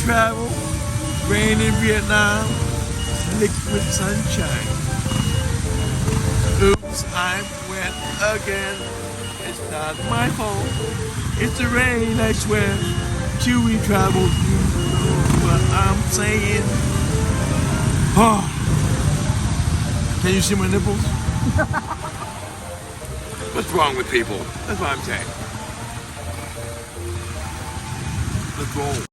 travel, rain in Vietnam, liquid sunshine. Oops, I'm wet again. It's not my fault. It's the rain, I swear. Till we travel, you know what I'm saying. Oh. Can you see my nipples? What's wrong with people? That's what I'm saying. Let's roll.